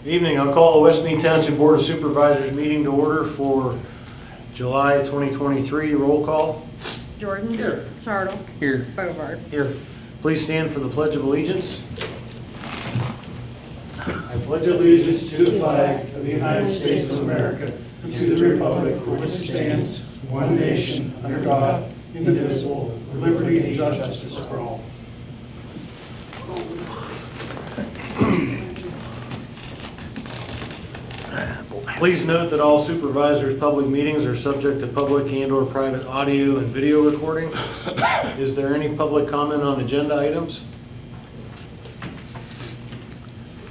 Evening, I'll call the West Mead Township Board of Supervisors meeting to order for July 2023. Roll call. Jordan. Here. Chartle. Here. Bovard. Here. Please stand for the Pledge of Allegiance. I pledge allegiance to the flag of the United States of America and to the republic for which it stands, one nation, under God, indivisible, with liberty and justice for all. Please note that all supervisors' public meetings are subject to public and/or private audio and video recording. Is there any public comment on agenda items?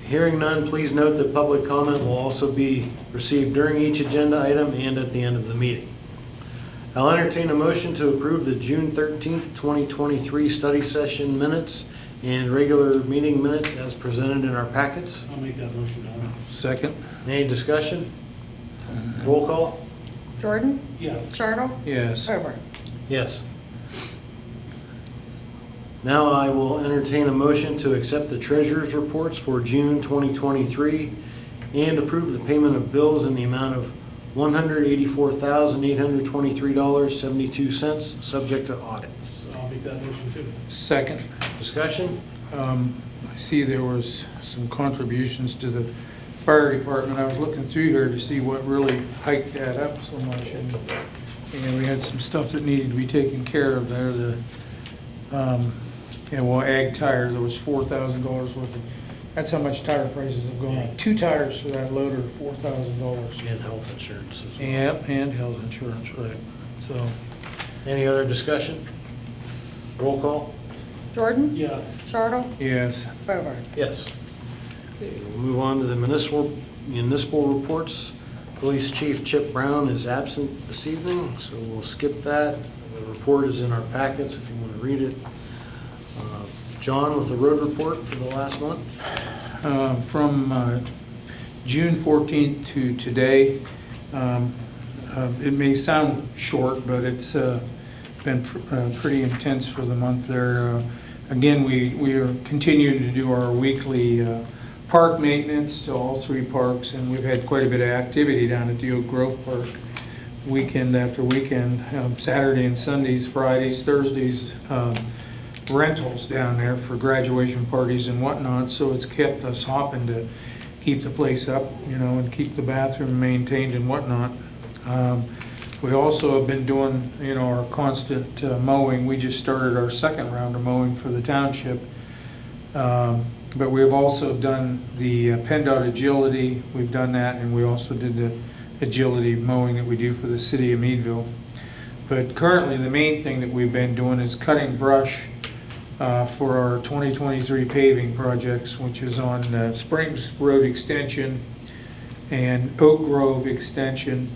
Hearing none, please note that public comment will also be received during each agenda item and at the end of the meeting. I'll entertain a motion to approve the June 13th, 2023 study session minutes and regular meeting minutes as presented in our packets. I'll make that motion, Don. Second? Any discussion? Roll call? Jordan. Yes. Chartle. Yes. Bovard. Yes. Now I will entertain a motion to accept the treasurer's reports for June 2023 and approve the payment of bills in the amount of $184,823.72, subject to audit. I'll make that motion too. Second. Discussion? I see there was some contributions to the fire department. I was looking through here to see what really hiked that up so much. And we had some stuff that needed to be taken care of there. Ag tires, there was $4,000 worth of, that's how much tire prices have gone up. 2 tires for that loader, $4,000. And health insurance as well. Yep, and health insurance, right. So, Any other discussion? Roll call? Jordan. Yes. Chartle. yes. Bovard. Yes. Okay, we'll move on to the municipal reports. Police Chief Chip Brown is absent this evening, so we'll skip that. The report is in our packets if you want to read it. John with the road report for the last month. From June 14th to today, it may sound short, but it's been pretty intense for the month there. Again, we are continuing to do our weekly park maintenance to all 3 parks, and we've had quite a bit of activity down at the Oak Grove Park, weekend after weekend, Saturday and Sundays, Fridays, Thursdays, rentals down there for graduation parties and whatnot, so it's kept us hopping to keep the place up, and keep the bathroom maintained and whatnot. We also have been doing, our constant mowing. We just started our 2nd round of mowing for the township. But we have also done the PennDOT agility. We've done that, and we also did the agility mowing that we do for the city of Meadville. But currently, the main thing that we've been doing is cutting brush for our 2023 paving projects, which is on Springs Road Extension and Oak Grove Extension,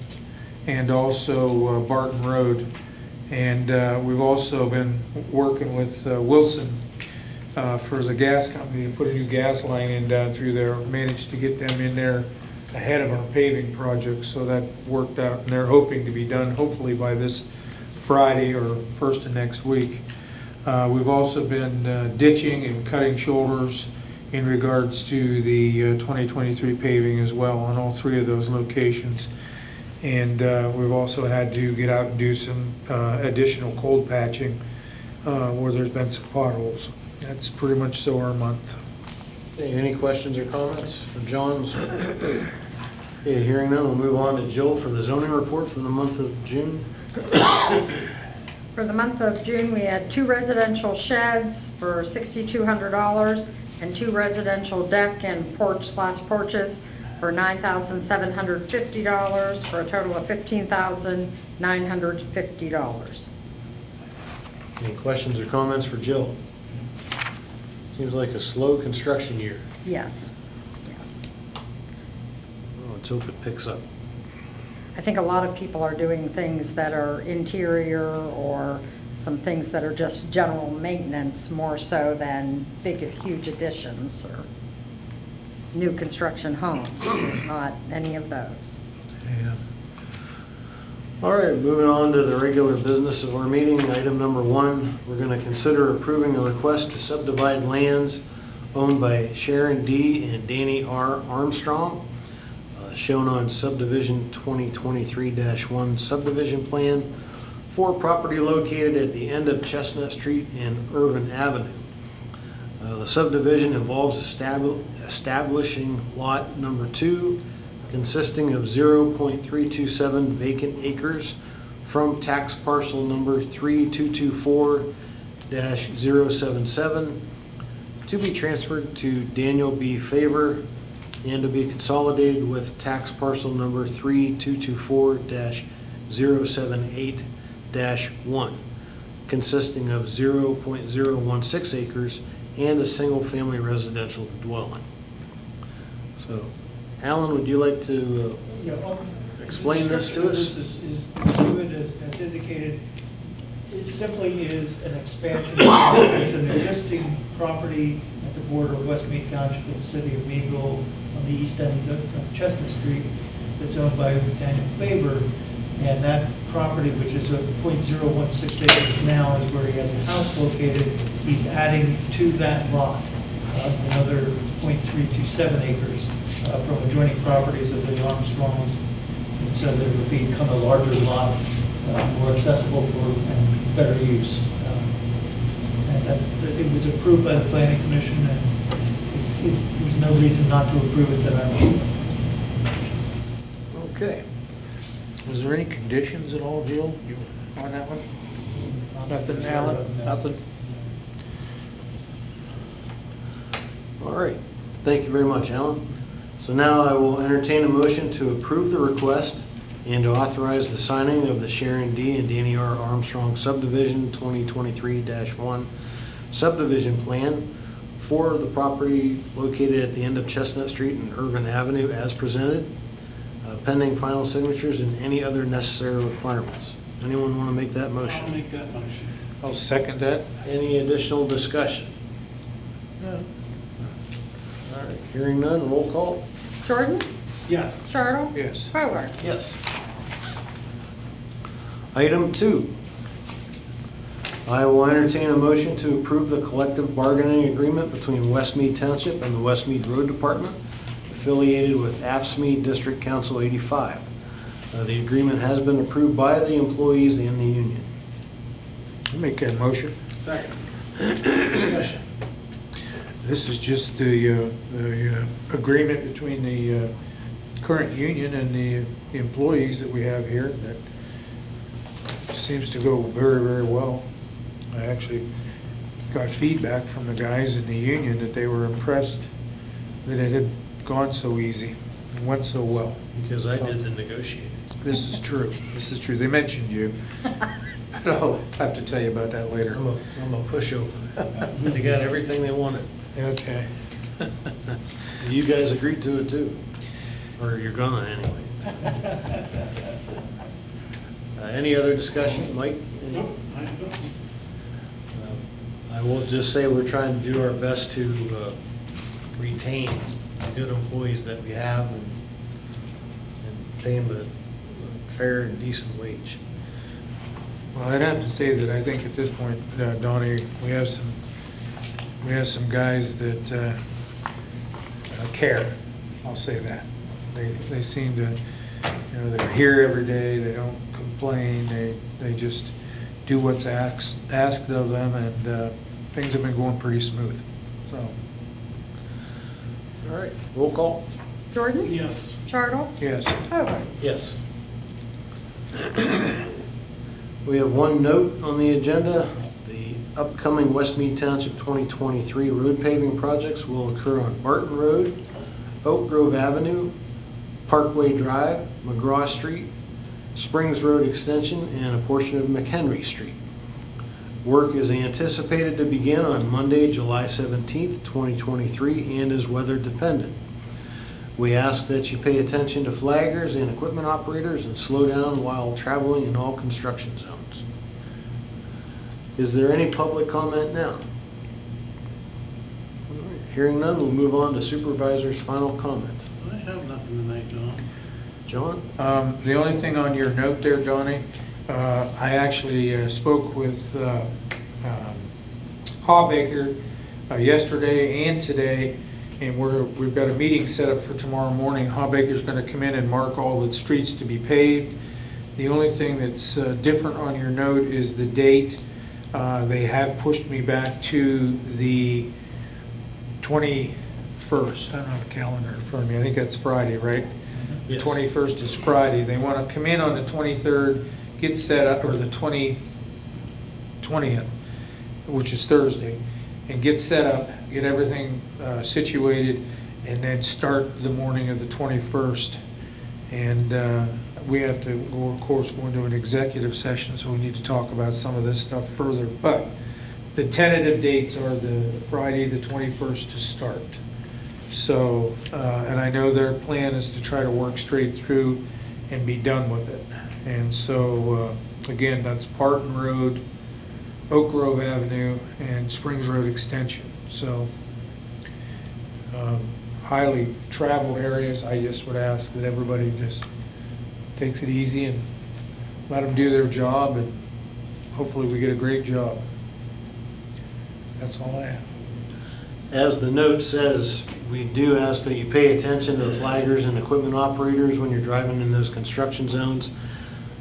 and also Barton Road. And we've also been working with Wilson for the gas company to put a new gas line in down through there. Managed to get them in there ahead of our paving project, so that worked out, and they're hoping to be done hopefully by this Friday or first of next week. We've also been ditching and cutting shoulders in regards to the 2023 paving as well on all 3 of those locations. And we've also had to get out and do some additional cold patching where there's been some potholes. That's pretty much so our month. Okay, any questions or comments for John? Okay, hearing none, we'll move on to Jill for the zoning report for the month of June. For the month of June, we had 2 residential sheds for $6,200 and 2 residential deck and porches for $9,750 for a total of $15,950. Any questions or comments for Jill? Seems like a slow construction year. Yes, yes. Well, let's hope it picks up. I think a lot of people are doing things that are interior or some things that are just general maintenance more so than big, huge additions or new construction homes, not any of those. Yeah. All right, moving on to the regular business of our meeting. Item number 1, we're going to consider approving a request to subdivide lands owned by Sharon D. and Danny R. Armstrong, shown on subdivision 2023-1 subdivision plan for property located at the end of Chestnut Street and Irvin Avenue. The subdivision involves establishing lot number 2, consisting of 0.327 vacant acres from tax parcel number 3224-077 to be transferred to Daniel B. Favor and to be consolidated with tax parcel number 3224-078-1, consisting of 0.016 acres and a single-family residential dwelling. So, Alan, would you like to explain this to us? This is good, as indicated. It simply is an expansion. There's an existing property at the border of West Mead Township in the city of Meadville on the east end of Chestnut Street that's owned by Daniel Faber. And that property, which is a .016 acres now, is where he has a house located. He's adding to that lot another .327 acres from adjoining properties of the Armstrongs. And so that it would become a larger lot, more accessible for and better use. And it was approved by the planning commission, and there's no reason not to approve it that I know of. Okay. Was there any conditions at all, Jill, on that one? Nothing, Alan? Nothing? All right. Thank you very much, Alan. So now I will entertain a motion to approve the request and to authorize the signing of the Sharon D. and Danny R. Armstrong subdivision 2023-1 subdivision plan for the property located at the end of Chestnut Street and Irvin Avenue as presented, pending final signatures and any other necessary requirements. Anyone want to make that I'll motion? make that motion. I'll second that. Any additional discussion? All right, hearing none, roll call. Jordan? Yes. Charles? Yes. Howard? Yes. Item 2. I will entertain a motion to approve the collective bargaining agreement between West Mead Township and the West Mead Road Department, affiliated with AFSCME District Council 85. The agreement has been approved by the employees and the union. I'll make that motion. Second. Discussion. This is just the agreement between the current union and the employees that we have here that seems to go very, very well. I actually got feedback from the guys in the union that they were impressed that it had gone so easy and went so well. Because I did the negotiating. This is true. This is true. They mentioned you. I'll have to tell you about that later. I'm a pushover. They got everything they wanted. Okay. You guys agreed to it too, or you're gonna anyway. Any other discussion, Mike? Any? Nope, I don't. I will just say we're trying to do our best to retain the good employees that we have and pay them a fair and decent wage. Well, I'd have to say that I think at this point, Donnie, we have some guys that care. I'll say that. They seem to, they're here every day. They don't complain. They just do what's asked of them, and things have been going pretty smooth. So. All right, roll call? Jordan? Yes. Charles? Yes. Howard? Yes. We have one note on the agenda. The upcoming West Mead Township 2023 road paving projects will occur on Barton Road, Oak Grove Avenue, Parkway Drive, McGraw Street, Springs Road Extension, and a portion of McHenry Street. Work is anticipated to begin on Monday, July 17th, 2023, and is weather dependent. We ask that you pay attention to flaggers and equipment operators and slow down while traveling in all construction zones. Is there any public comment now? All right, hearing none, we'll move on to Supervisor's final comment. I have nothing tonight, John. John? The only thing on your note there, Donnie, I actually spoke with Hawbaker yesterday and today, and we've got a meeting set up for tomorrow morning. Hawbaker's going to come in and mark all the streets to be paved. The only thing that's different on your note is the date. They have pushed me back to the 21st. I don't have a calendar in front of me. I think that's Friday, right? The Yes. 21st is Friday. They want to come in on the 23rd, get set up, or the 20th, which is Thursday, and get set up, get everything situated, and then start the morning of the 21st. And we have to, of course, go into an executive session, so we need to talk about some of this stuff further. But the tentative dates are the Friday, the 21st to start. So, and I know their plan is to try to work straight through and be done with it. And so, again, that's Parton Road, Oak Grove Avenue, and Springs Road Extension. So, highly traveled areas. I just would ask that everybody just takes it easy and let them do their job, and hopefully we get a great job. That's all I have. As the note says, we do ask that you pay attention to the flaggers and equipment operators when you're driving in those construction zones.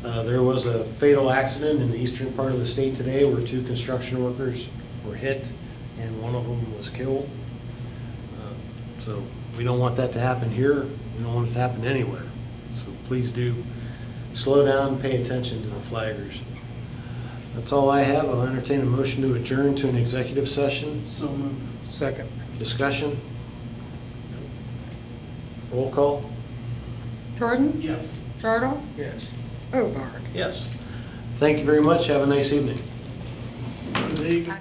There was a fatal accident in the eastern part of the state today where 2 construction workers were hit and one of them was killed. So we don't want that to happen here. We don't want it to happen anywhere. So please do slow down and pay attention to the flaggers. That's all I have. I'll entertain a motion to adjourn to an executive session. So moved. Second. Discussion? Roll call? Jordan? Yes. Jartle? Yes. Ovard? Yes. Thank you very much. Have a nice evening. There you go.